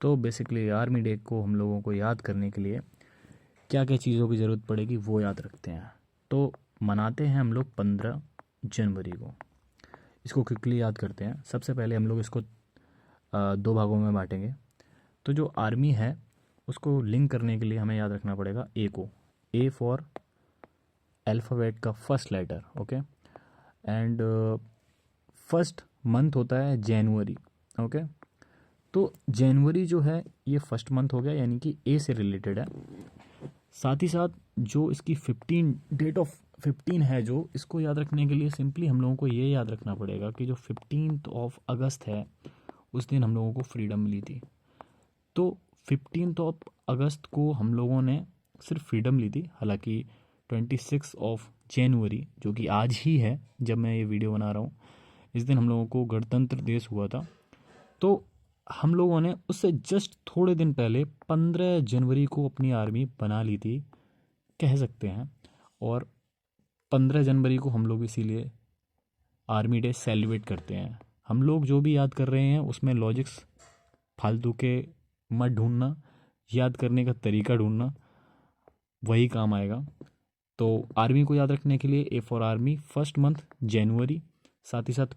तो basically army day को हम लोगों को याद करने के लिए क्या क्या चीज़ों की ज़रूरत पड़ेगी वो याद रखते हैं। तो मनाते हैं हम लोग 15 जनवरी को। इसको क्विकली याद करते हैं। सबसे पहले हम लोग इसको दो भागों में बांटेंगे। तो जो आर्मी है उसको लिंक करने के लिए हमें याद रखना पड़ेगा ए को। ए फॉर अल्फ़ाबेट का first letter, okay. And first month होता है जनवरी, ओके। तो जनवरी जो है ये फर्स्ट मंथ हो गया, यानी कि ए से रिलेटेड है। साथ ही साथ जो इसकी 15 डेट ऑफ 15 है, जो इसको याद रखने के लिए सिंपली हम लोगों को ये याद रखना पड़ेगा कि जो 15 है उस दिन हम लोगों को फ्रीडम मिली थी। तो 15 को हम लोगों ने सिर्फ फ्रीडम ली थी। हालांकि 26 जनवरी जो कि आज ही है जब मैं ये वीडियो बना रहा हूँ, इस दिन हम लोगों को गणतंत्र दिवस हुआ था। तो हम लोगों ने उससे जस्ट थोड़े दिन पहले 15 जनवरी को अपनी आर्मी बना ली थी, कह सकते हैं। और 15 जनवरी को हम लोग इसीलिए आर्मी डे सेलिब्रेट करते हैं। हम लोग जो भी याद कर रहे हैं उसमें लॉजिक्स फालतू के मत ढूंढना, याद करने का तरीका ढूंढना, वही काम आएगा। तो आर्मी को याद रखने के लिए A for army, first month जनवरी, साथ ही साथ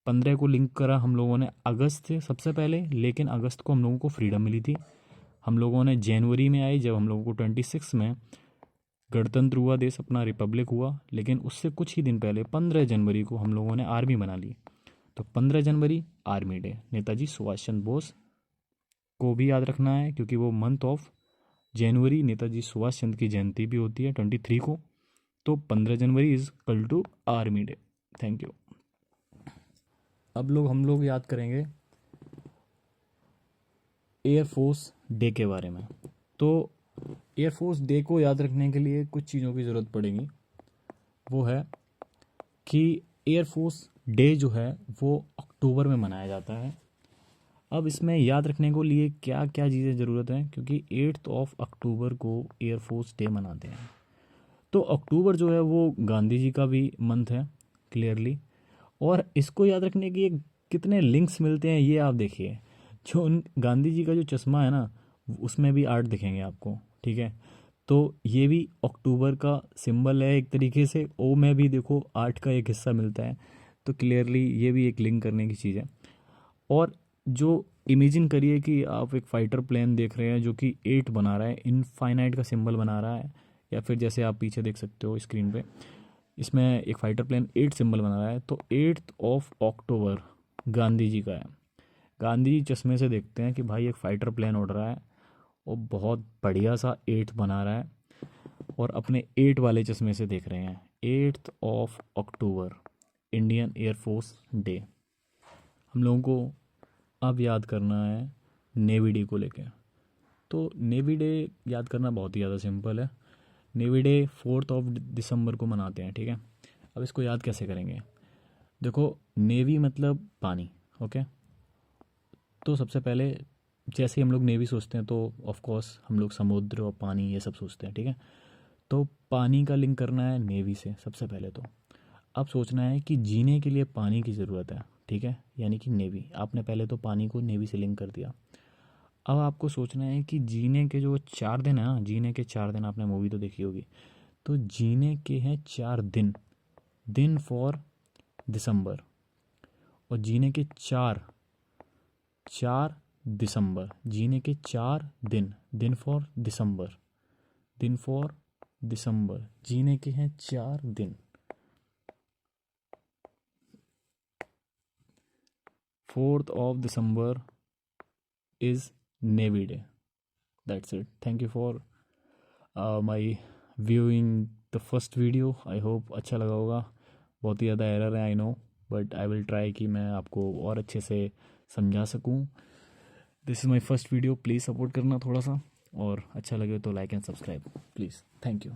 15 को लिंक करा हम लोगों ने अगस्त से सबसे पहले, लेकिन अगस्त को हम लोगों को फ्रीडम मिली थी। हम लोगों ने जनवरी में आई जब हम लोगों को 26 में गणतंत्र हुआ, देश अपना रिपब्लिक हुआ। लेकिन उससे कुछ ही दिन पहले 15 जनवरी को हम लोगों ने आर्मी बना ली। तो 15 जनवरी आर्मी डे। नेताजी सुभाष चंद्र बोस को भी याद रखना है क्योंकि वो मंथ ऑफ जनवरी नेताजी सुभाष चंद्र की जयंती भी होती है 23 को। तो 15 जनवरी is called army day. Thank you. अब हम लोग याद करेंगे एयरफोर्स डे के बारे में। तो एयरफोर्स डे को याद रखने के लिए कुछ चीज़ों की ज़रूरत पड़ेगी। वो है कि एयरफोर्स डे जो है वो अक्टूबर में मनाया जाता है। अब इसमें याद रखने को लिए क्या क्या चीज़ें ज़रूरत हैं, क्योंकि 8 अक्टूबर को एयरफोर्स डे मनाते हैं। तो अक्टूबर जो है वो गांधी जी का भी मंथ है क्लियरली। और इसको याद रखने के कितने लिंक्स मिलते हैं ये आप देखिए। जो उन गांधी जी का जो चश्मा है ना, उसमें भी आर्ट दिखेंगे आपको, ठीक है। तो ये भी अक्टूबर का सिंबल है एक तरीके से। ओ में भी देखो आर्ट का एक हिस्सा मिलता है। तो क्लियरली ये भी एक लिंक करने की चीज़ है। और जो इमेजिन करिए कि आप एक फाइटर प्लेन देख रहे हैं जो कि 8 बना रहा है, इनफाइनाइट का सिंबल बना रहा है, या फिर जैसे आप पीछे देख सकते हो स्क्रीन पे, इसमें एक फाइटर प्लेन 8 सिंबल बना रहा है। तो 8 अक्टूबर गांधी जी का है। गांधी जी चश्मे से देखते हैं कि भाई एक फाइटर प्लेन उड़ रहा है और बहुत बढ़िया सा 8 बना रहा है, और अपने 8 वाले चश्मे से देख रहे हैं। 8 अक्टूबर इंडियन एयरफोर्स डे। हम लोगों को अब याद करना है नेवी डे को लेके। तो नेवी डे याद करना बहुत ही ज़्यादा सिंपल है। नेवी डे 4 दिसंबर को मनाते हैं, ठीक है। अब इसको याद कैसे करेंगे? देखो, नेवी मतलब पानी, ओके। तो सबसे पहले जैसे ही हम लोग नेवी सोचते हैं तो ऑफ कोर्स हम लोग समुद्र और पानी ये सब सोचते हैं, ठीक है। तो पानी का लिंक करना है नेवी से सबसे पहले। तो अब सोचना है कि जीने के लिए पानी की ज़रूरत है, ठीक है, यानी कि नेवी। आपने पहले तो पानी को नेवी से लिंक कर दिया। अब आपको सोचना है कि जीने के जो 4 दिन है ना, जीने के 4 दिन, आपने मूवी तो देखी होगी। तो जीने के हैं 4 दिन, दिन फॉर दिसंबर। और जीने के 4 दिसंबर, जीने के 4 दिन, दिन फॉर दिसंबर, दिन फॉर दिसंबर, जीने के हैं 4 दिन। 4 दिसंबर is Navy Day. That's it. Thank you for my viewing the first video. I hope अच्छा लगा होगा। बहुत ही ज़्यादा एरर है I know, but I will try कि मैं आपको और अच्छे से समझा सकूं। This is my first video, please support करना थोड़ा सा, और अच्छा लगे तो like and subscribe please. Thank you.